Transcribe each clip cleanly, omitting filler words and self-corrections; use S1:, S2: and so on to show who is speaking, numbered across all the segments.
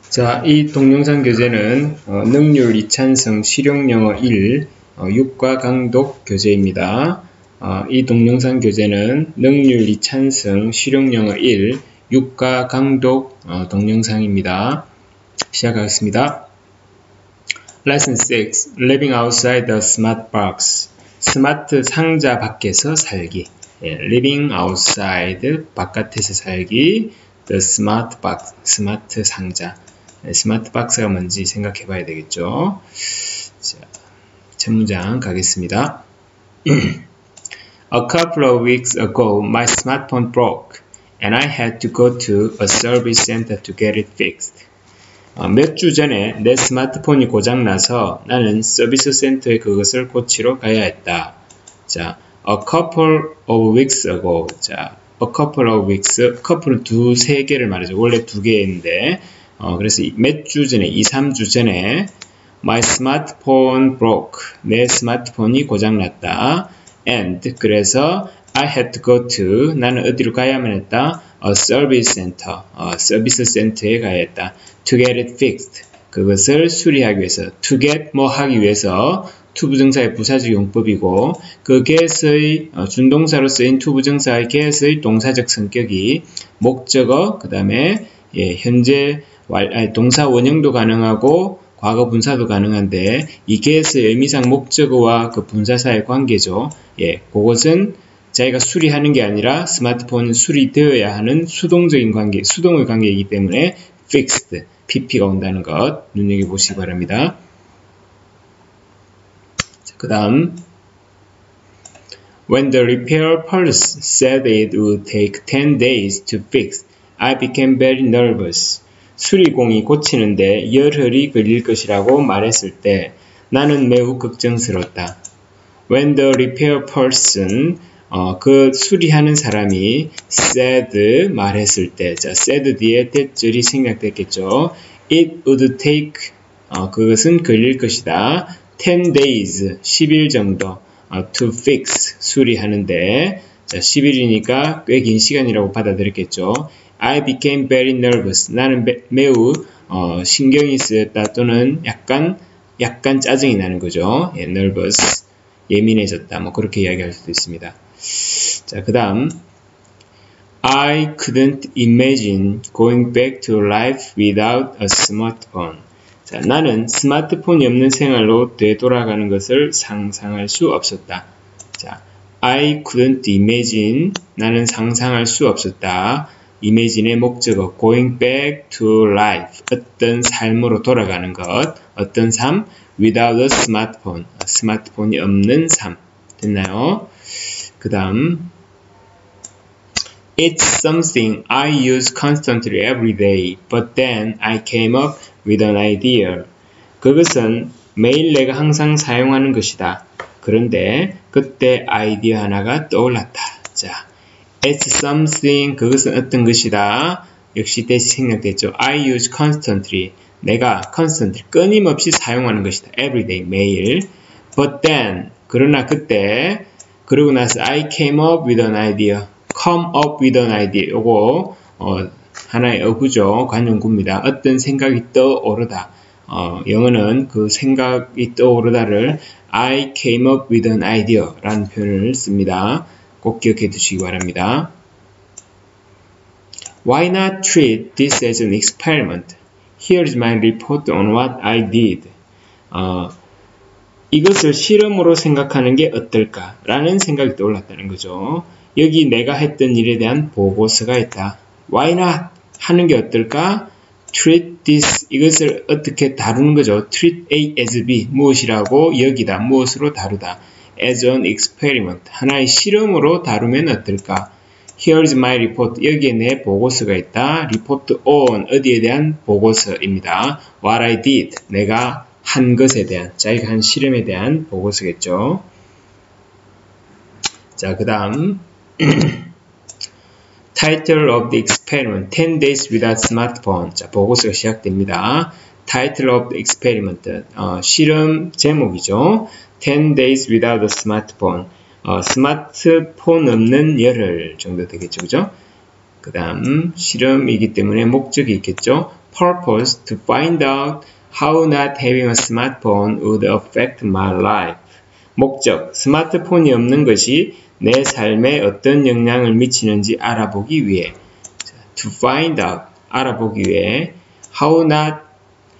S1: 자, 이 동영상 교재는 능률 이찬성 실용영어 1 육과 강독 교재입니다. 이 동영상 교재는 능률 이찬성 실용영어 1 육과 강독 동영상입니다. 시작하겠습니다. Lesson 6 Living outside the smart box 스마트 상자 밖에서 살기. Living outside 바깥에서 살기. The smart box 스마트 상자. 스마트 박스가 뭔지 생각해 봐야 되겠죠. 자, 첫 문장 가겠습니다. A couple of weeks ago, my smartphone broke and I had to go to a service center to get it fixed. 몇 주 전에 내 스마트폰이 고장나서 나는 서비스 센터에 그것을 고치러 가야 했다. 자, a couple of weeks ago. 자, a couple of weeks. couple은 두세 개를 말하죠. 원래 두 개인데 그래서 몇 주 전에, 2-3주 전에 my smartphone broke. 내 스마트폰이 고장났다. And 그래서 I had to go to 나는 어디로 가야만 했다? A service center. 서비스 센터에 가야 했다. To get it fixed. 그것을 수리하기 위해서. To get 뭐 하기 위해서 to 부정사의 부사적 용법이고 그 get의 준동사로 쓰인 to 부정사의 get의 동사적 성격이 목적어 그 다음에 현재 동사 원형도 가능하고 과거 분사도 가능한데 이 get의 의미상 목적어와 그 분사사의 관계죠. 그것은 자기가 수리하는 게 아니라 스마트폰은 수리되어야 하는 수동적인 관계, 수동의 관계이기 때문에 fixed, pp가 온다는 것 눈여겨보시기 바랍니다. 그 다음 When the repair person said it would take 10 days to fix, I became very nervous. 수리공이 고치는데 열흘이 걸릴 것이라고 말했을 때 나는 매우 걱정스럽다. When the repair person 그 수리하는 사람이 said 말했을 때 자, said 뒤에 대절이 생략됐겠죠. It would take 그것은 걸릴 것이다. 10 days 10일 정도 to fix 수리하는데 자, 10일이니까 꽤 긴 시간이라고 받아들였겠죠. I became very nervous. 나는 매우 신경이 쓰였다 또는 약간 짜증이 나는 거죠. nervous 예민해졌다. 뭐 그렇게 이야기할 수도 있습니다. 자, 그다음 I couldn't imagine going back to life without a smartphone. 자, 나는 스마트폰이 없는 생활로 되돌아가는 것을 상상할 수 없었다. 자, I couldn't imagine. 나는 상상할 수 없었다. imagine의 목적어 going back to life. 어떤 삶으로 돌아가는 것. 어떤 삶? without a smartphone. 스마트폰이 없는 삶. 됐나요? 그 다음 It's something I use constantly every day, but then I came up with an idea. 그것은 매일 내가 항상 사용하는 것이다. 그런데 그때 아이디어 하나가 떠올랐다. 자, It's something, 그것은 어떤 것이다. 역시 대시 생략됐죠. I use constantly. 내가 constantly, 끊임없이 사용하는 것이다. Every day, 매일. But then, 그러나 그때, 그러고 나서 I came up with an idea. Come up with an idea. 요거 하나의 어구죠. 관용구입니다. 어떤 생각이 떠오르다. 영어는 그 생각이 떠오르다를 I came up with an idea 라는 표현을 씁니다. 꼭 기억해 두시기 바랍니다. Why not treat this as an experiment? Here's my report on what I did. 이것을 실험으로 생각하는 게 어떨까? 라는 생각이 떠올랐다는 거죠. 여기 내가 했던 일에 대한 보고서가 있다. Why not? 하는 게 어떨까? Treat this. 이것을 어떻게 다루는 거죠. Treat A as B. 무엇이라고 여기다. 무엇으로 다루다. As an experiment. 하나의 실험으로 다루면 어떨까? Here's my report. 여기에 내 보고서가 있다. Report on. 어디에 대한 보고서입니다. What I did. 내가 한 것에 대한, 자기가 한 실험에 대한 보고서겠죠. 자, 그 다음 Title of the experiment 10 days without smartphone. 자, 보고서가 시작됩니다. Title of the experiment 실험 제목이죠. 10 days without a smartphone. 스마트폰 없는 열흘 정도 되겠죠. 그죠? 그 다음 실험이기 때문에 목적이 있겠죠. purpose to find out how not having a smartphone would affect my life. 목적, 스마트폰이 없는 것이 내 삶에 어떤 영향을 미치는지 알아보기 위해. To find out, 알아보기 위해. How not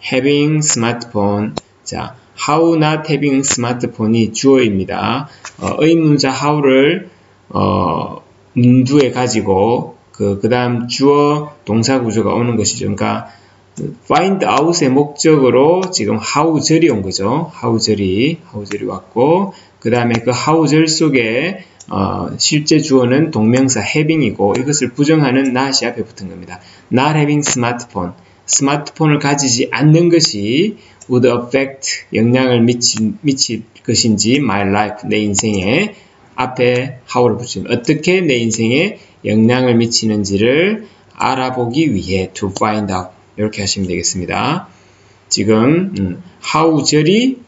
S1: having smartphone. 자, how not having smartphone이 주어입니다. 의문사 how를 문두에 가지고 그 다음 주어 동사 구조가 오는 것이죠. 그러니까 find out의 목적으로 지금 how절이 온 거죠. how절이 왔고 그 다음에 그 how절 속에 실제 주어는 동명사 having이고 이것을 부정하는 not이 앞에 붙은 겁니다. Not having smartphone. 스마트폰을 가지지 않는 것이 would affect 영향을 미칠 것인지 my life 내 인생에 앞에 how를 붙이면 어떻게 내 인생에 영향을 미치는지를 알아보기 위해 to find out 이렇게 하시면 되겠습니다. 지금 how절이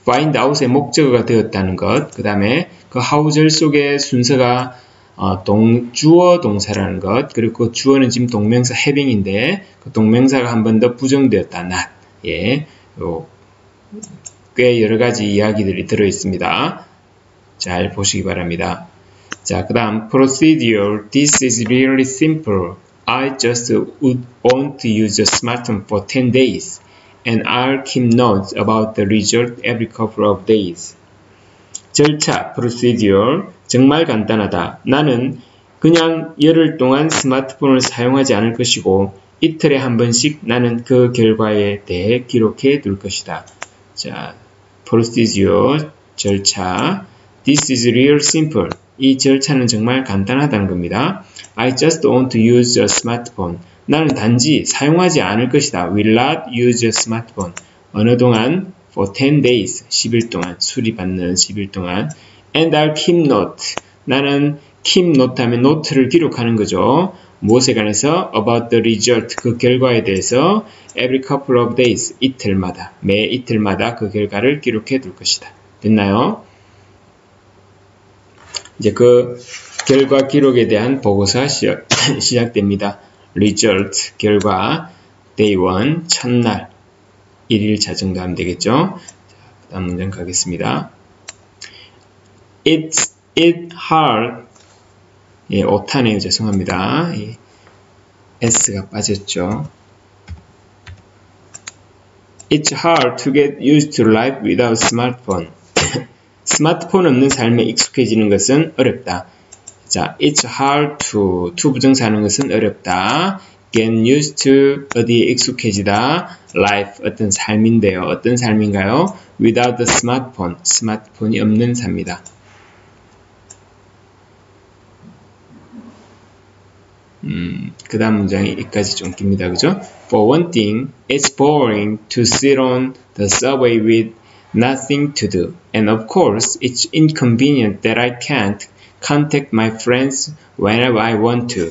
S1: find out의 목적어가 되었다는 것, 그 다음에 그 how절 속의 순서가 주어 동사라는 것, 그리고 그 주어는 지금 동명사 having인데 그 동명사가 한 번 더 부정되었다. not. 예, 꽤 여러 가지 이야기들이 들어 있습니다. 잘 보시기 바랍니다. 자, 그 다음 procedure. This is really simple. I just would want to use a smartphone for 10 days and I'll keep notes about the result every couple of days. 절차, procedure. 정말 간단하다. 나는 그냥 열흘 동안 스마트폰을 사용하지 않을 것이고 이틀에 한 번씩 나는 그 결과에 대해 기록해 둘 것이다. 자, procedure, 절차. This is real simple. 이 절차는 정말 간단하다는 겁니다. I just want to use a smartphone. 나는 단지 사용하지 않을 것이다. Will not use a smartphone. 어느 동안? For 10 days. 10일 동안. 수리받는 10일 동안. And I'll keep note. 나는 keep note 하면 노트를 기록하는 거죠. 무엇에 관해서? About the result. 그 결과에 대해서 every couple of days. 이틀마다. 매 이틀마다 그 결과를 기록해 둘 것이다. 됐나요? 이제 그 결과 기록에 대한 보고서가 시작됩니다. result, 결과, day 1, 첫날, 1일차 정도 하면 되겠죠. 자, 다음 문장 가겠습니다. It's hard. 예, 오타네요. 죄송합니다. 예, S가 빠졌죠. It's hard to get used to life without smartphone. 스마트폰 없는 삶에 익숙해지는 것은 어렵다. 자, it's hard to 부정사 하는 것은 어렵다. get used to 어디에 익숙해지다. life 어떤 삶인데요. 어떤 삶인가요? without the smartphone. 스마트폰이 없는 삶이다. 그 다음 문장이 여기까지 좀 깁니다. 그죠? For one thing, it's boring to sit on the subway with nothing to do. And of course, it's inconvenient that I can't contact my friends whenever I want to.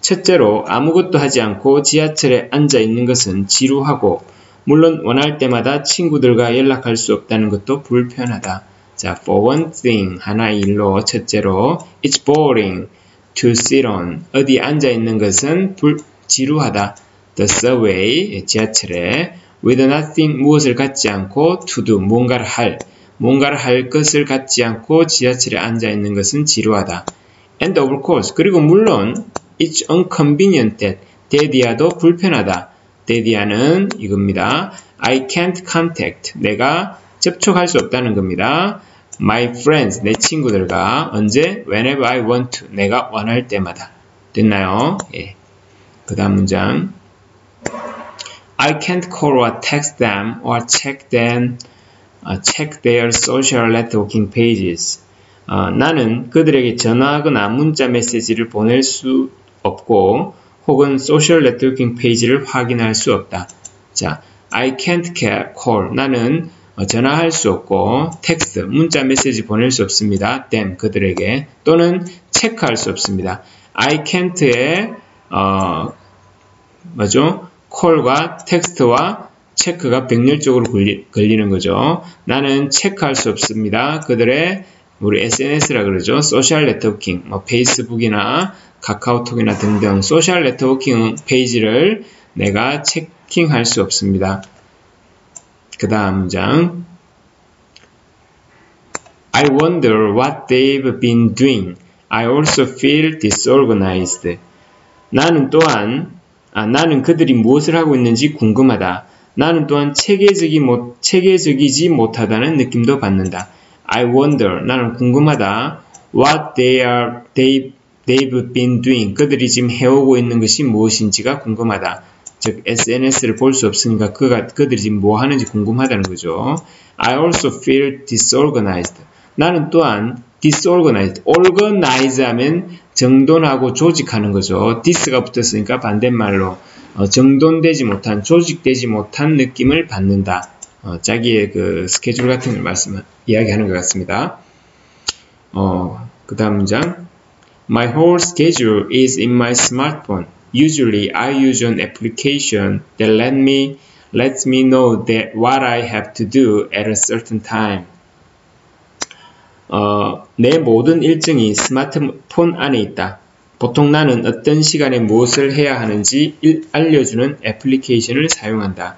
S1: 첫째로, 아무것도 하지 않고 지하철에 앉아 있는 것은 지루하고, 물론 원할 때마다 친구들과 연락할 수 없다는 것도 불편하다. 자, for one thing, 하나의 일로, 첫째로, it's boring to sit on. 어디 앉아 있는 것은 지루하다. The subway, 지하철에. with nothing, 무엇을 갖지 않고 to do, 뭔가를 할 것을 갖지 않고 지하철에 앉아 있는 것은 지루하다. And of course, 그리고 물론 it's inconvenient that, 대디아도 불편하다. 대디아는 이겁니다. I can't contact, 내가 접촉할 수 없다는 겁니다. My friends, 내 친구들과 언제? Whenever I want to, 내가 원할 때마다. 됐나요? 예. 그 다음 문장. I can't call or text them or check their social networking pages. 나는 그들에게 전화하거나 문자 메시지를 보낼 수 없고 혹은 소셜 네트워킹 페이지를 확인할 수 없다. 자, I can't call. 나는 전화할 수 없고 텍스트, 문자 메시지 보낼 수 없습니다. them, 그들에게. 또는 체크할 수 없습니다. I can't에 콜과 텍스트와 체크가 병렬적으로 걸리는 거죠. 나는 체크할 수 없습니다. 그들의 우리 SNS라 그러죠. 소셜 네트워킹, 페이스북이나 카카오톡이나 등등 소셜 네트워킹 페이지를 내가 체킹할 수 없습니다. 그 다음 문장. I wonder what they've been doing. I also feel disorganized. 나는 그들이 무엇을 하고 있는지 궁금하다. 나는 또한 체계적이지 못하다는 느낌도 받는다. I wonder, 나는 궁금하다. What they've been doing. 그들이 지금 해오고 있는 것이 무엇인지가 궁금하다. 즉, SNS를 볼 수 없으니까 그들이 지금 뭐 하는지 궁금하다는 거죠. I also feel disorganized. 나는 또한 disorganized. organize 하면 정돈하고 조직하는 거죠. this가 붙었으니까 반대말로 정돈되지 못한, 조직되지 못한 느낌을 받는다. 자기의 그 스케줄 같은 걸 이야기하는 것 같습니다. 그 다음 문장. My whole schedule is in my smartphone. Usually I use an application that lets me know that what I have to do at a certain time. 내 모든 일정이 스마트폰 안에 있다. 보통 나는 어떤 시간에 무엇을 해야 하는지 알려주는 애플리케이션을 사용한다.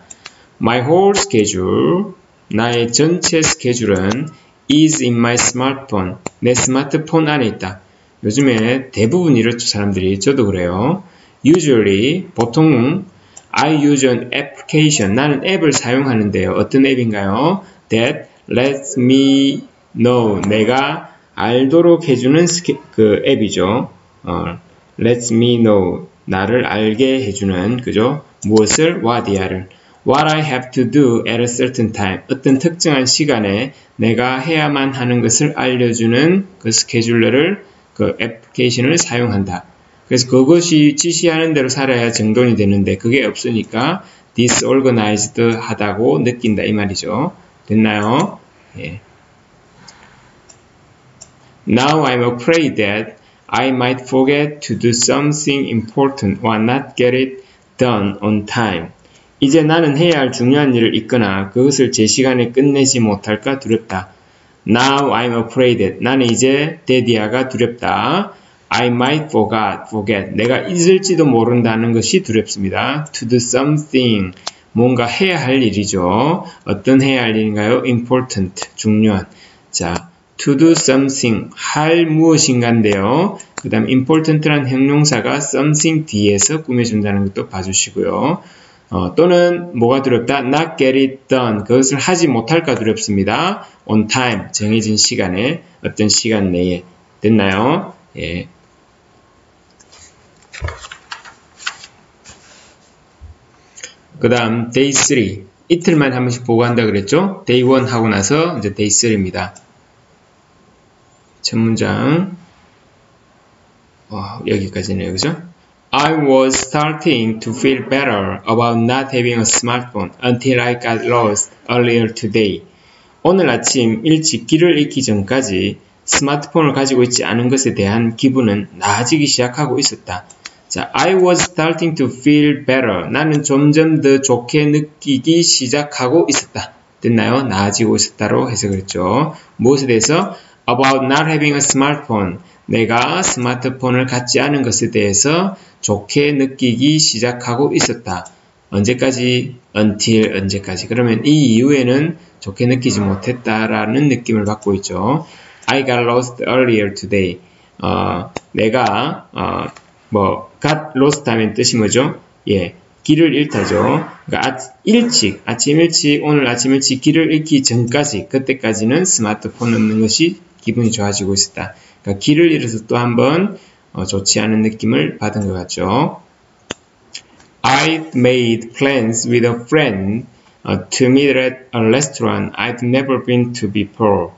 S1: My whole schedule, 나의 전체 스케줄은 is in my smartphone, 내 스마트폰 안에 있다. 요즘에 대부분 이렇죠, 사람들이. 저도 그래요. Usually, 보통 I use an application, 나는 앱을 사용하는데요. 어떤 앱인가요? That lets me know, 내가 알도록 해주는 그 앱이죠. lets me know, 나를 알게 해주는, 그죠? 무엇을? what이야를. What I have to do at a certain time, 어떤 특정한 시간에 내가 해야만 하는 것을 알려주는 그 스케줄러를, 그 애플리케이션을 사용한다. 그래서 그것이 지시하는 대로 살아야 정돈이 되는데 그게 없으니까 disorganized 하다고 느낀다 이 말이죠. 됐나요? 예. Now I'm afraid that I might forget to do something important or not get it done on time. 이제 나는 해야 할 중요한 일을 잊거나 그것을 제 시간에 끝내지 못할까 두렵다. Now I'm afraid that, 나는 이제 데디아가 두렵다. I might forget, 내가 잊을지도 모른다는 것이 두렵습니다. To do something, 뭔가 해야 할 일이죠. 어떤 해야 할 일인가요? Important, 중요한. 자, to do something, 할 무엇인가인데요. 그 다음 important란 형용사가 something 뒤에서 꾸며준다는 것도 봐주시고요. 또는 뭐가 두렵다? Not get it done, 그것을 하지 못할까 두렵습니다. On time, 정해진 시간에, 어떤 시간 내에. 됐나요? 예. 그 다음 day 3, 이틀만 한 번씩 보고 한다 그랬죠? day 1 하고 나서 이제 day 3입니다. 첫 문장 여기까지네요, 그죠? I was starting to feel better about not having a smartphone until I got lost earlier today. 오늘 아침 일찍 길을 잃기 전까지 스마트폰을 가지고 있지 않은 것에 대한 기분은 나아지기 시작하고 있었다. 자, I was starting to feel better. 나는 점점 더 좋게 느끼기 시작하고 있었다. 됐나요? 나아지고 있었다로 해석을 했죠. 무엇에 대해서? About not having a smartphone. 내가 스마트폰을 갖지 않은 것에 대해서 좋게 느끼기 시작하고 있었다. 언제까지? Until 언제까지. 그러면 이 이후에는 좋게 느끼지 못했다라는 느낌을 받고 있죠. I got lost earlier today. 내가 got lost 하면 뜻이 뭐죠? 예, 길을 잃다죠. 그러니까 오늘 아침 일찍 길을 잃기 전까지, 그때까지는 스마트폰 없는 것이 기분이 좋아지고 있었다. 그러니까 길을 잃어서 또 한 번 좋지 않은 느낌을 받은 것 같죠. I'd made plans with a friend to meet at a restaurant I'd never been to before.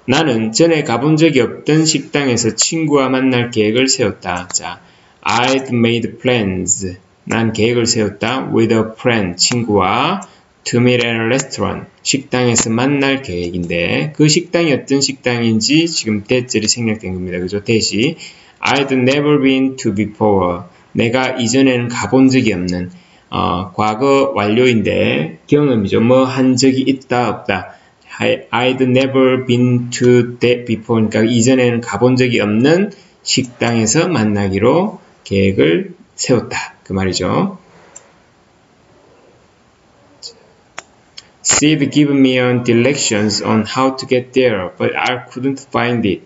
S1: 나는 전에 가본 적이 없던 식당에서 친구와 만날 계획을 세웠다. 자, I'd made plans. 난 계획을 세웠다. With a friend, 친구와 to meet at a restaurant, 식당에서 만날 계획인데 그 식당이 어떤 식당인지 지금 that절이 생략된 겁니다. 그죠? that이 I'd never been to before. 내가 이전에는 가본 적이 없는 과거 완료인데 경험이죠. 뭐 한 적이 있다 없다. I'd never been to that before. 그러니까 이전에는 가본 적이 없는 식당에서 만나기로 계획을 세웠다. 그 말이죠. She'd given me directions on how to get there, but I couldn't find it.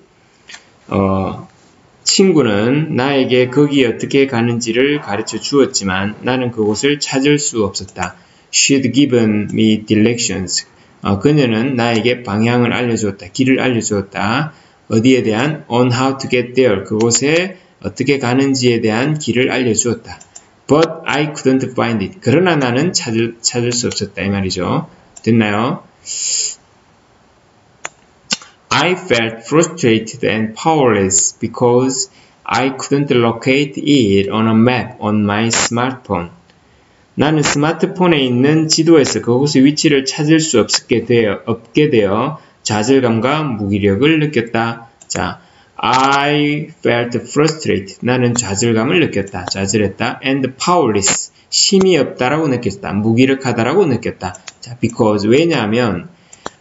S1: 친구는 나에게 거기 어떻게 가는지를 가르쳐 주었지만 나는 그곳을 찾을 수 없었다. She'd given me directions. 그녀는 나에게 방향을 알려주었다. 길을 알려주었다. 어디에 대한 on how to get there. 그곳에 어떻게 가는지에 대한 길을 알려주었다. But I couldn't find it. 그러나 나는 찾을 수 없었다. 이 말이죠. 됐나요? I felt frustrated and powerless because I couldn't locate it on a map on my smartphone. 나는 스마트폰에 있는 지도에서 그곳의 위치를 찾을 수 없게 되어 좌절감과 무기력을 느꼈다. 자, I felt frustrated. 나는 좌절감을 느꼈다. 좌절했다. And powerless. 힘이 없다라고 느꼈다. 무기력하다라고 느꼈다. 자, because 왜냐하면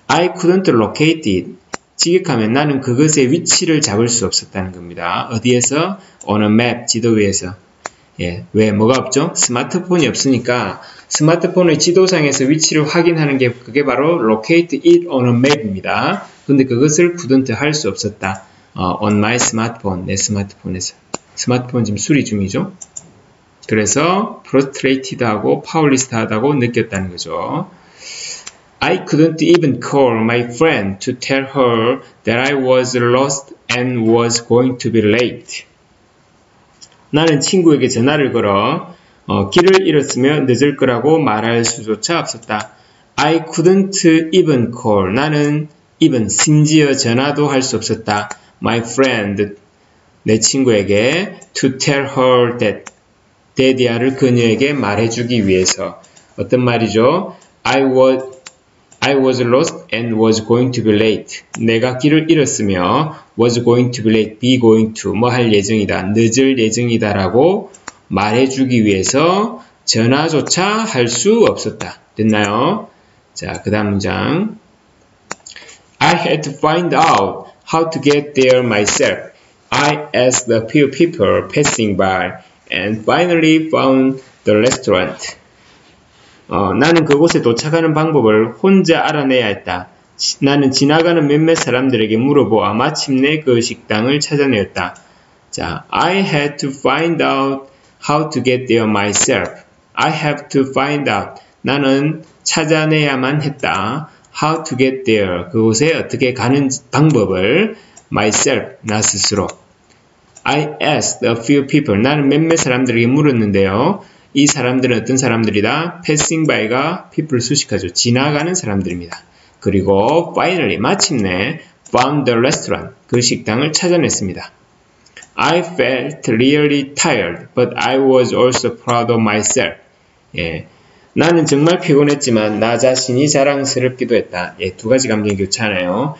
S1: I couldn't locate it. 직역하면 나는 그것의 위치를 잡을 수 없었다는 겁니다. 어디에서? On a map, 지도 위에서. 예, 왜? 뭐가 없죠? 스마트폰이 없으니까 스마트폰의 지도상에서 위치를 확인하는 게 그게 바로 locate it on a map입니다. 근데 그것을 couldn't 할 수 없었다. on my smartphone, 내 스마트폰에서. 스마트폰 지금 수리 중이죠. 그래서 frustrated하고 powerless하다고 느꼈다는 거죠. I couldn't even call my friend to tell her that I was lost and was going to be late. 나는 친구에게 전화를 걸어 길을 잃었으며 늦을 거라고 말할 수조차 없었다. I couldn't even call. 나는 even 심지어 전화도 할 수 없었다. My friend, 내 친구에게 to tell her that 데디아를 그녀에게 말해주기 위해서. 어떤 말이죠? I was lost and was going to be late. 내가 길을 잃었으며 was going to be late, be going to 뭐 할 예정이다, 늦을 예정이다 라고 말해주기 위해서 전화조차 할 수 없었다. 됐나요? 자, 그 다음 문장. I had to find out how to get there myself. I asked a few people passing by and finally found the restaurant. 나는 그곳에 도착하는 방법을 혼자 알아내야 했다. 나는 지나가는 몇몇 사람들에게 물어보아 마침내 그 식당을 찾아내었다. 자, I had to find out how to get there myself. I have to find out. 나는 찾아내야만 했다. How to get there. 그곳에 어떻게 가는 방법을 myself. 나 스스로. I asked a few people. 나는 몇몇 사람들에게 물었는데요. 이 사람들은 어떤 사람들이다? passing by가 people 수식하죠. 지나가는 사람들입니다. 그리고 finally, 마침내 found the restaurant. 그 식당을 찾아냈습니다. I felt really tired, but I was also proud of myself. 예, 나는 정말 피곤했지만 나 자신이 자랑스럽기도 했다. 예, 두 가지 감정이 교차하네요.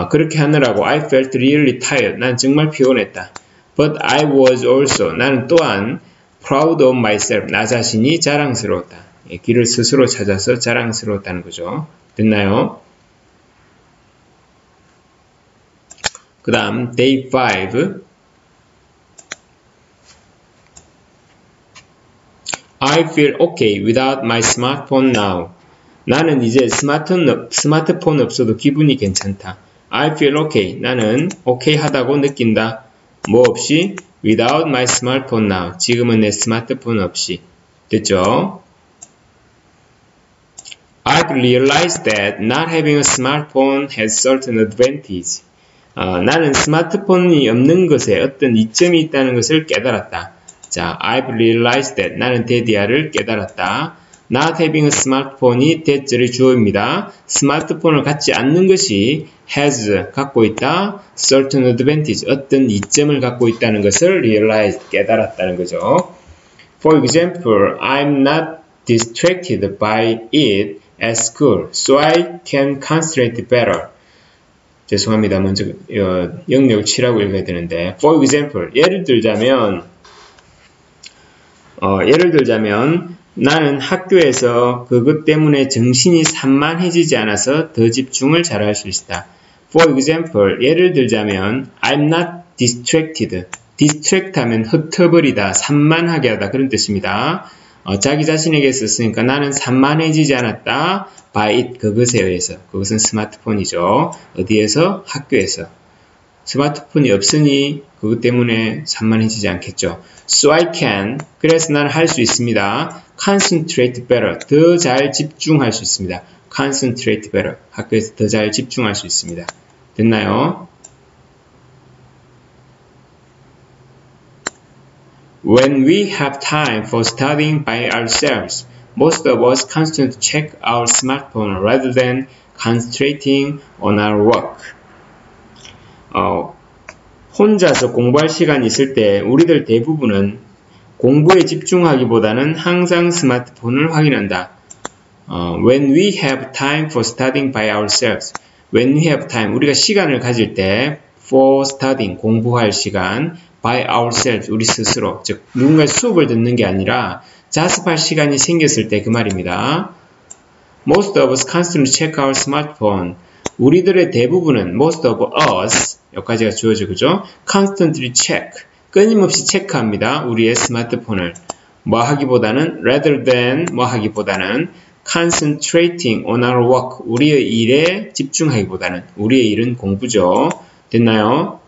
S1: 그렇게 하느라고 I felt really tired. 난 정말 피곤했다. But I was also, 나는 또한 proud of myself. 나 자신이 자랑스러웠다. 예, 길을 스스로 찾아서 자랑스러웠다는 거죠. 됐나요? 그 다음 day 5. I feel okay without my smartphone now. 나는 이제 스마트폰 없어도 기분이 괜찮다. I feel okay. 나는 okay 하다고 느낀다. 뭐 없이? Without my smartphone now. 지금은 내 스마트폰 없이. 됐죠? I've realized that not having a smartphone has certain advantage. 나는 스마트폰이 없는 것에 어떤 이점이 있다는 것을 깨달았다. 자, I've realized that. 나는 데디아를 깨달았다. Not having a smartphone이 대절의 주어입니다. 스마트폰을 갖지 않는 것이 has, 갖고 있다. certain advantage, 어떤 이점을 갖고 있다는 것을 realize, 깨달았다는 거죠. For example, I'm not distracted by it at school, so I can concentrate better. 죄송합니다. 먼저 영역을 7하고 읽어야 되는데 For example, 예를 들자면 나는 학교에서 그것 때문에 정신이 산만해지지 않아서 더 집중을 잘할 수 있다. For example, 예를 들자면 I'm not distracted. distract 하면 흩어버리다, 산만하게 하다 그런 뜻입니다. 자기 자신에게 썼으니까 나는 산만해지지 않았다. by it, 그것에 의해서. 그것은 스마트폰이죠. 어디에서? 학교에서. 스마트폰이 없으니 그것 때문에 산만해지지 않겠죠. So I can, 그래서 나는 할 수 있습니다. Concentrate better, 더 잘 집중할 수 있습니다. Concentrate better, 학교에서 더 잘 집중할 수 있습니다. 됐나요? When we have time for studying by ourselves, most of us constantly check our smartphone rather than concentrating on our work. 혼자서 공부할 시간이 있을 때 우리들 대부분은 공부에 집중하기보다는 항상 스마트폰을 확인한다. When we have time for studying by ourselves, when we have time, 우리가 시간을 가질 때 for studying, 공부할 시간, by ourselves, 우리 스스로, 즉 누군가의 수업을 듣는 게 아니라 자습할 시간이 생겼을 때 그 말입니다. Most of us constantly check our smartphone. 우리들의 대부분은 most of us, 여기까지가 주어져 그죠? constantly check, 끊임없이 체크합니다. 우리의 스마트폰을. 뭐 하기보다는 rather than, 뭐 하기보다는 concentrating on our work, 우리의 일에 집중하기보다는. 우리의 일은 공부죠. 됐나요?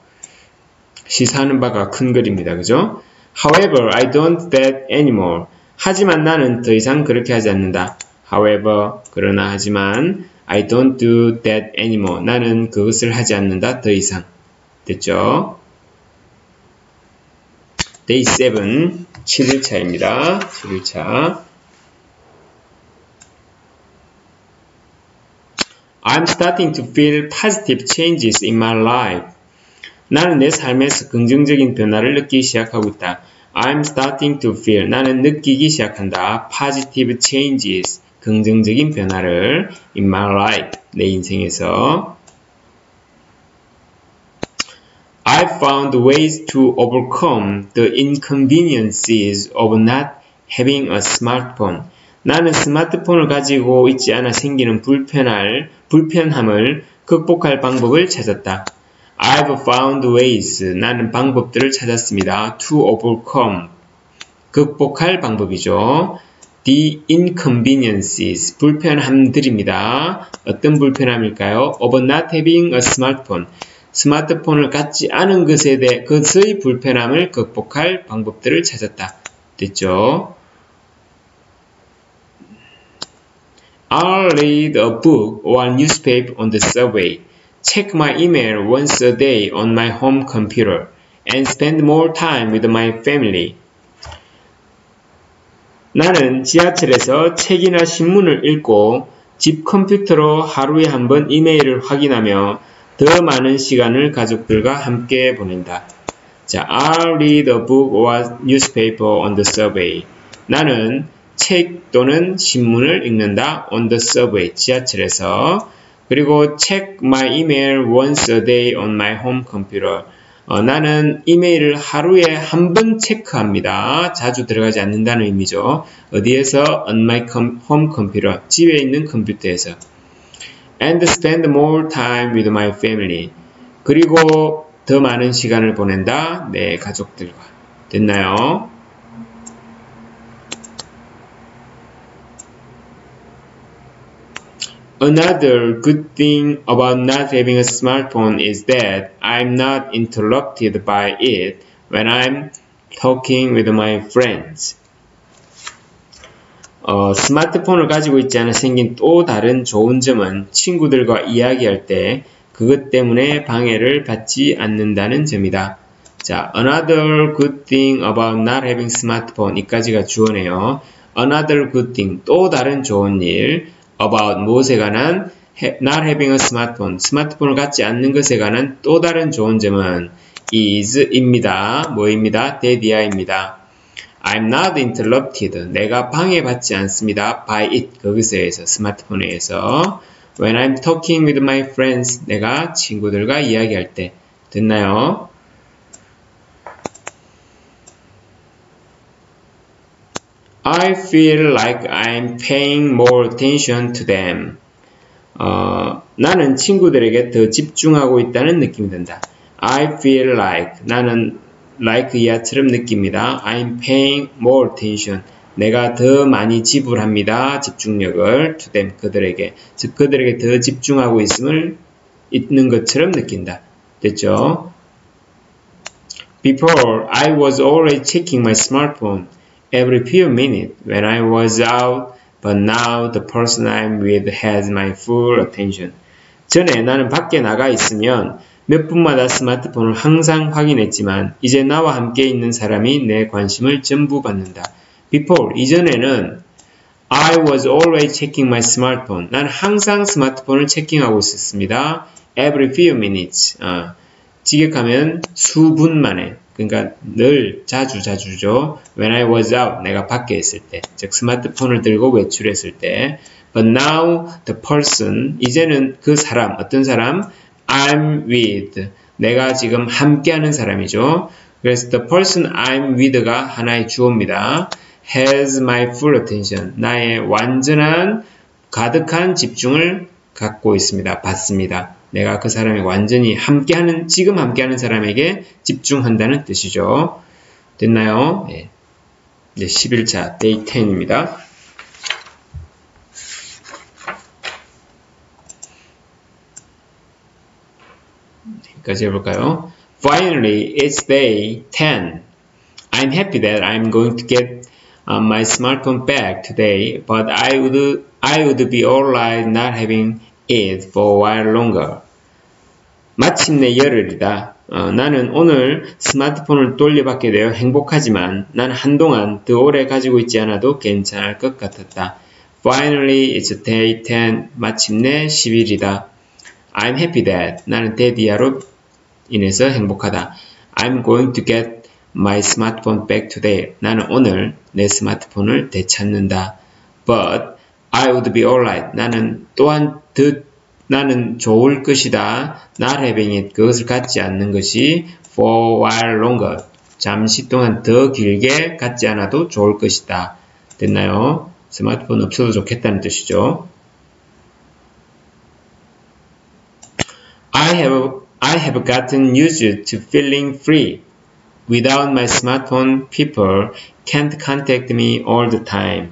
S1: 시사하는 바가 큰 글입니다. 그죠? However, I don't that anymore. 하지만 나는 더 이상 그렇게 하지 않는다. However, 그러나 하지만 I don't do that anymore. 나는 그것을 하지 않는다. 더 이상. 됐죠? Day 7, 7일차입니다. 7일차. I'm starting to feel positive changes in my life. 나는 내 삶에서 긍정적인 변화를 느끼기 시작하고 있다. I'm starting to feel. 나는 느끼기 시작한다. Positive changes. 긍정적인 변화를 in my life. 내 인생에서. I found ways to overcome the inconveniences of not having a smartphone. 나는 스마트폰을 가지고 있지 않아 생기는 불편함을 극복할 방법을 찾았다. I've found ways. 나는 방법들을 찾았습니다. To overcome. 극복할 방법이죠. The inconveniences. 불편함들입니다. 어떤 불편함일까요? Of not having a smartphone. 스마트폰을 갖지 않은 것의 불편함을 극복할 방법들을 찾았다. 됐죠? I'll read a book or a newspaper on the subway. Check my email once a day on my home computer and spend more time with my family. 나는 지하철에서 책이나 신문을 읽고 집 컴퓨터로 하루에 한 번 이메일을 확인하며 더 많은 시간을 가족들과 함께 보낸다. 자, I'll read a book or a newspaper on the subway. 나는 책 또는 신문을 읽는다. On the subway, 지하철에서. 그리고 check my email once a day on my home computer. 나는 이메일을 하루에 한 번 체크합니다. 자주 들어가지 않는다는 의미죠. 어디에서? On my home computer. 집에 있는 컴퓨터에서. And spend more time with my family. 그리고 더 많은 시간을 보낸다. 내 가족들과. 됐나요? Another good thing about not having a smartphone is that I'm not interrupted by it when I'm talking with my friends. 스마트폰을 가지고 있지 않아 생긴 또 다른 좋은 점은 친구들과 이야기할 때 그것 때문에 방해를 받지 않는다는 점이다. 자, another good thing about not having smartphone. 이까지가 주어네요. Another good thing. 또 다른 좋은 일. about 무엇에 관한 not having a smartphone. 스마트폰을 갖지 않는 것에 관한 또 다른 좋은 점은 is입니다. 뭐입니다? that이야입니다. I'm not interrupted. 내가 방해받지 않습니다. by it. 그것에 의해서, 스마트폰에 의해서. When I'm talking with my friends. 내가 친구들과 이야기할 때. 됐나요? I feel like I'm paying more attention to them. 나는 친구들에게 더 집중하고 있다는 느낌이 든다. I feel like. 나는 like 이하처럼 느낍니다. I'm paying more attention. 내가 더 많이 지불합니다. 집중력을 to them, 그들에게. 즉 그들에게 더 집중하고 있는 것처럼 느낀다. 됐죠? Before, I was always checking my smartphone every few minutes when I was out, but now the person I'm with has my full attention. 전에 나는 밖에 나가 있으면 몇 분마다 스마트폰을 항상 확인했지만 이제 나와 함께 있는 사람이 내 관심을 전부 받는다. Before, 이전에는 I was always checking my smartphone. 난 항상 스마트폰을 체킹하고 있었습니다. Every few minutes. 직역하면 수분 만에. 그러니까 늘 자주죠. When I was out. 내가 밖에 있을 때. 즉 스마트폰을 들고 외출했을 때. But now the person. 이제는 그 사람. 어떤 사람? I'm with. 내가 지금 함께하는 사람이죠. 그래서 the person I'm with가 하나의 주어입니다. has my full attention. 나의 완전한 가득한 집중을 갖고 있습니다. 받습니다. 내가 그 사람이 완전히 지금 함께하는 사람에게 집중한다는 뜻이죠. 됐나요? 네. 이제 11차 day 10입니다. 여기까지 해볼까요? Finally, it's day 10. I'm happy that I'm going to get my smartphone back today, but I would be alright not having it for a while longer. 마침내 열흘이다. 나는 오늘 스마트폰을 돌려받게 되어 행복하지만 난 한동안 더 오래 가지고 있지 않아도 괜찮을 것 같았다. Finally, it's day 10. 마침내 10일이다. I'm happy that. 나는 대디아로 인해서 행복하다. I'm going to get my smartphone back today. 나는 오늘 내 스마트폰을 되찾는다. But I would be alright. 나는 나는 좋을 것이다. Not having it. 그것을 갖지 않는 것이 for a while longer. 잠시 동안 더 길게 갖지 않아도 좋을 것이다. 됐나요? 스마트폰 없어도 좋겠다는 뜻이죠. I have gotten used to feeling free. Without my smartphone, people can't contact me all the time.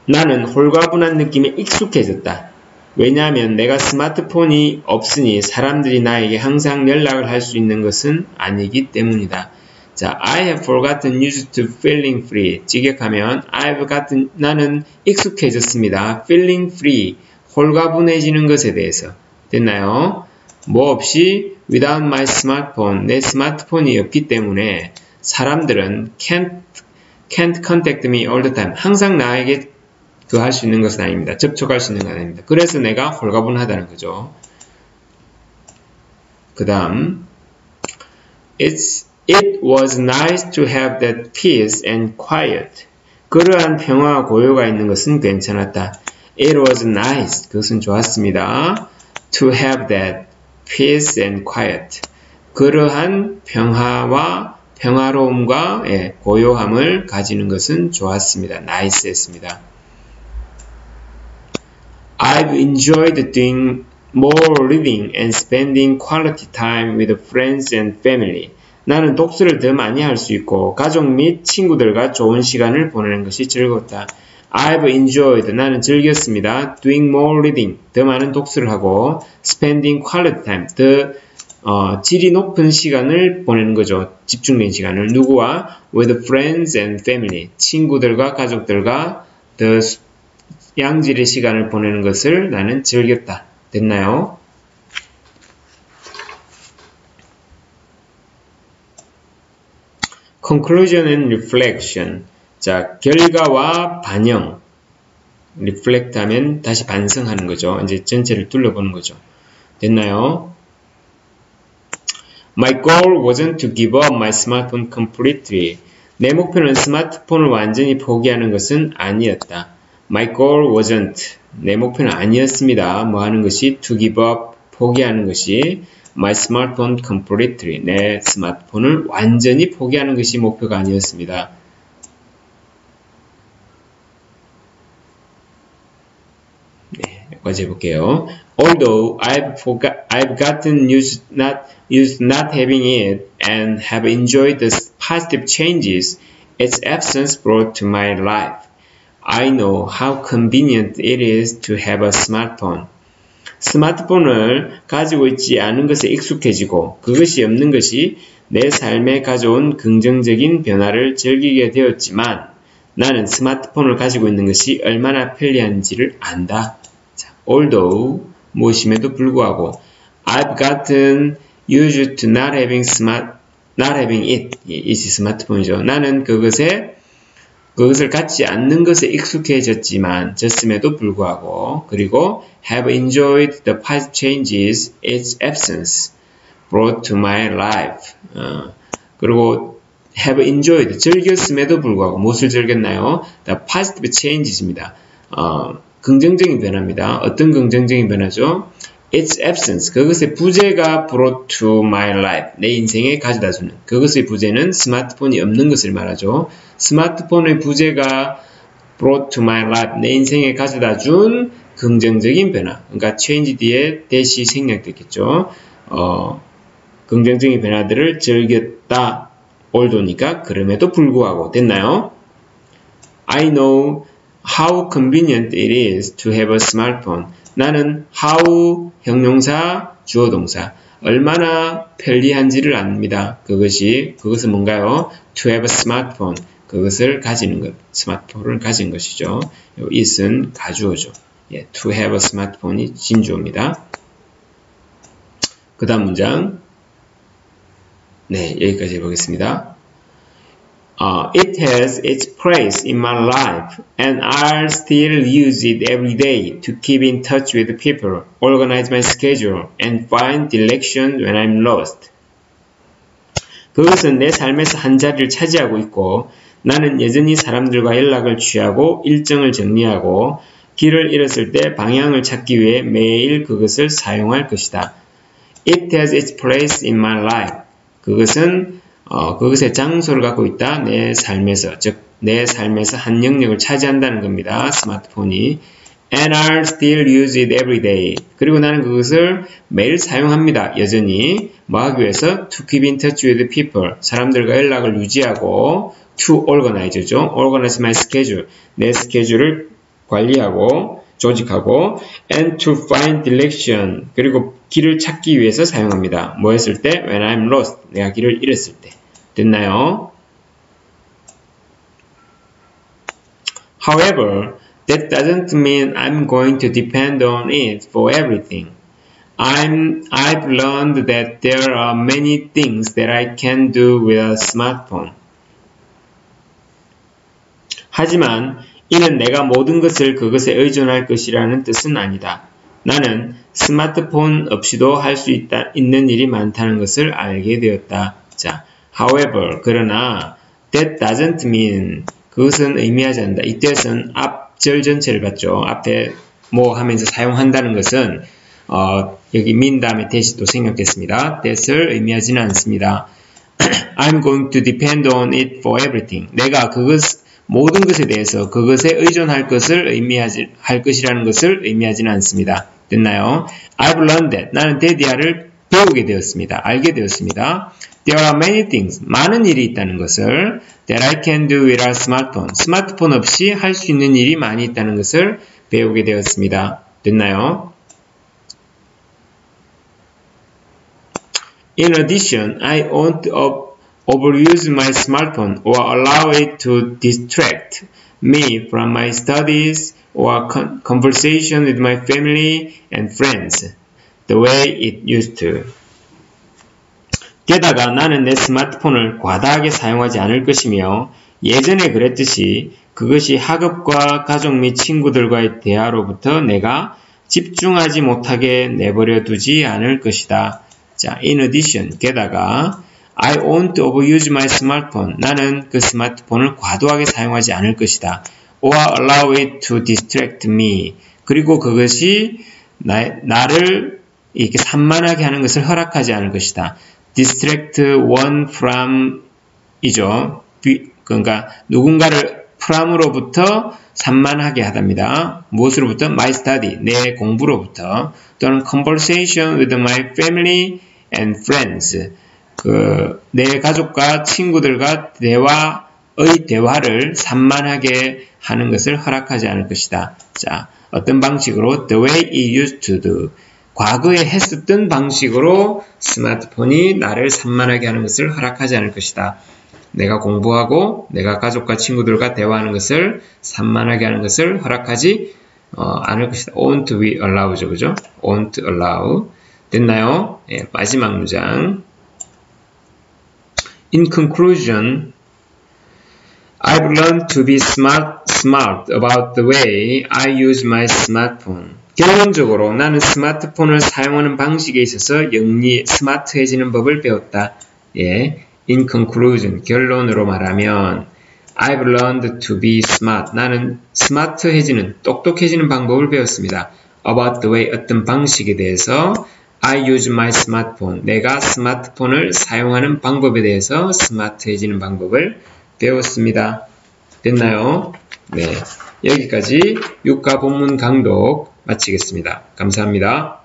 S1: 나는 홀가분한 느낌에 익숙해졌다. 왜냐하면 내가 스마트폰이 없으니 사람들이 나에게 항상 연락을 할 수 있는 것은 아니기 때문이다. 자, I have forgotten used to feeling free. 직역하면 나는 익숙해졌습니다. feeling free. 홀가분해지는 것에 대해서. 됐나요? 뭐 없이 without my smartphone. 내 스마트폰이 없기 때문에 사람들은 can't contact me all the time. 항상 나에게 할 수 있는 것은 아닙니다. 접촉할 수 있는 건 아닙니다. 그래서 내가 홀가분하다는 거죠. 그 다음 It was nice to have that peace and quiet. 그러한 평화와 고요가 있는 것은 괜찮았다. It was nice. 그것은 좋았습니다. To have that peace and quiet. 그러한 평화로움과 고요함을 가지는 것은 좋았습니다. nice했습니다. I've enjoyed doing more reading and spending quality time with friends and family. 나는 독서를 더 많이 할 수 있고 가족 및 친구들과 좋은 시간을 보내는 것이 즐거웠다. I've enjoyed. 나는 즐겼습니다. Doing more reading. 더 많은 독서를 하고 spending quality time. 더 질이 높은 시간을 보내는 거죠. 집중된 시간을. 누구와? With friends and family. 친구들과 가족들과 더 양질의 시간을 보내는 것을 나는 즐겼다. 됐나요? Conclusion and reflection. 자, 결과와 반영. reflect 하면 다시 반성하는 거죠. 이제 전체를 둘러보는 거죠. 됐나요? My goal wasn't to give up my smartphone completely. 내 목표는 스마트폰을 완전히 포기하는 것은 아니었다. My goal wasn't. 내 목표는 아니었습니다. 뭐 하는 것이? To give up. 포기하는 것이. My smartphone completely. 내 스마트폰을 완전히 포기하는 것이 목표가 아니었습니다. 네, 여기까지 해볼게요. Although I've gotten used not having it and have enjoyed the positive changes its absence brought to my life, I know how convenient it is to have a smartphone. 스마트폰을 가지고 있지 않은 것에 익숙해지고 그것이 없는 것이 내 삶에 가져온 긍정적인 변화를 즐기게 되었지만 나는 스마트폰을 가지고 있는 것이 얼마나 편리한지를 안다. 자, although 무엇임에도 불구하고 I've gotten used to not having it. 이 스마트폰이죠. 나는 그것을 갖지 않는 것에 익숙해졌음에도 불구하고 그리고 have enjoyed the positive changes its absence brought to my life. 그리고 have enjoyed, 즐겼음에도 불구하고 무엇을 즐겼나요? The positive changes입니다. 긍정적인 변화입니다. 어떤 긍정적인 변화죠? Its absence, 그것의 부재가 brought to my life, 내 인생에 가져다주는 그것의 부재는 스마트폰이 없는 것을 말하죠. 스마트폰의 부재가 brought to my life, 내 인생에 가져다준 긍정적인 변화, 그러니까 change 뒤에 대시 생략됐겠죠. 긍정적인 변화들을 즐겼다. although니까 그럼에도 불구하고 됐나요? I know how convenient it is to have a smartphone. 나는 how 형용사 주어 동사 얼마나 편리한지를 압니다. 그것은 뭔가요? To have a smartphone. 그것을 가지는 것. 스마트폰을 가진 것이죠. it은 가주어죠. 예, to have a smartphone이 진주어입니다. 그 다음 문장. 네, 여기까지 해보겠습니다. It has its place in my life, and I'll still use it every day to keep in touch with people, organize my schedule, and find direction when I'm lost. 그것은 내 삶에서 한 자리를 차지하고 있고, 나는 여전히 사람들과 연락을 취하고 일정을 정리하고 길을 잃었을 때 방향을 찾기 위해 매일 그것을 사용할 것이다. It has its place in my life. 그것의 장소를 갖고 있다. 내 삶에서, 즉 내 삶에서 한 영역을 차지한다는 겁니다. 스마트폰이. And I'll still use it every day. 그리고 나는 그것을 매일 사용합니다. 여전히 뭐 하기 위해서? To keep in touch with people. 사람들과 연락을 유지하고 to organize죠. Organize my schedule. 내 스케줄을 관리하고 조직하고 and to find direction. 그리고 길을 찾기 위해서 사용합니다. 뭐 했을 때? When I'm lost. 내가 길을 잃었을 때. 됐나요? However, that doesn't mean I'm going to depend on it for everything. I've learned that there are many things that I can do with a smartphone. 하지만 이는 내가 모든 것을 그것에 의존할 것이라는 뜻은 아니다. 나는 스마트폰 없이도 할 수 있는 일이 많다는 것을 알게 되었다. 자, however, 그러나 that doesn't mean, 그것은 의미하지 않는다. 이 뜻은 앞절 전체를 봤죠. 앞에 뭐 하면서 사용한다는 것은 여기 mean 다음에 that이 또 생략됐습니다. that을 의미하지는 않습니다. I'm going to depend on it for everything. 내가 모든 것에 대해서 그것에 의존할 것을 할 것이라는 것을 의미하지는 않습니다. 됐나요? I've learned that. 나는 대디아를 배우게 되었습니다. 알게 되었습니다. There are many things. 많은 일이 있다는 것을 that I can do with a smartphone. 스마트폰 없이 할 수 있는 일이 많이 있다는 것을 배우게 되었습니다. 됐나요? In addition, I won't overuse my smartphone or allow it to distract me from my studies or conversation with my family and friends the way it used to. 게다가 나는 내 스마트폰을 과다하게 사용하지 않을 것이며 예전에 그랬듯이 그것이 학업과 가족 및 친구들과의 대화로부터 내가 집중하지 못하게 내버려 두지 않을 것이다. 자, in addition, 게다가 I won't overuse my smartphone. 나는 그 스마트폰을 과도하게 사용하지 않을 것이다. Or allow it to distract me. 그리고 그것이 나를 이렇게 산만하게 하는 것을 허락하지 않을 것이다. Distract one from 이죠. 그러니까 누군가를 from으로부터 산만하게 하답니다. 무엇으로부터? my study, 내 공부로부터. 또는 conversation with my family and friends, 내 가족과 친구들과 대화를 산만하게 하는 것을 허락하지 않을 것이다. 자, 어떤 방식으로? The way it used to do. 과거에 했었던 방식으로 스마트폰이 나를 산만하게 하는 것을 허락하지 않을 것이다. 내가 공부하고 내가 가족과 친구들과 대화하는 것을 산만하게 하는 것을 허락하지 않을 것이다. won't we allow죠, 그죠? won't allow. 됐나요? 예, 마지막 문장. In conclusion, I've learned to be smart about the way I use my smartphone. 결론적으로 나는 스마트폰을 사용하는 방식에 있어서 스마트해지는 법을 배웠다. 예, in conclusion, 결론으로 말하면 I've learned to be smart. 나는 스마트해지는, 똑똑해지는 방법을 배웠습니다. About the way, 어떤 방식에 대해서 I use my smartphone. 내가 스마트폰을 사용하는 방법에 대해서 스마트해지는 방법을 배웠습니다. 됐나요? 네. 여기까지 육가 본문 강독 마치겠습니다. 감사합니다.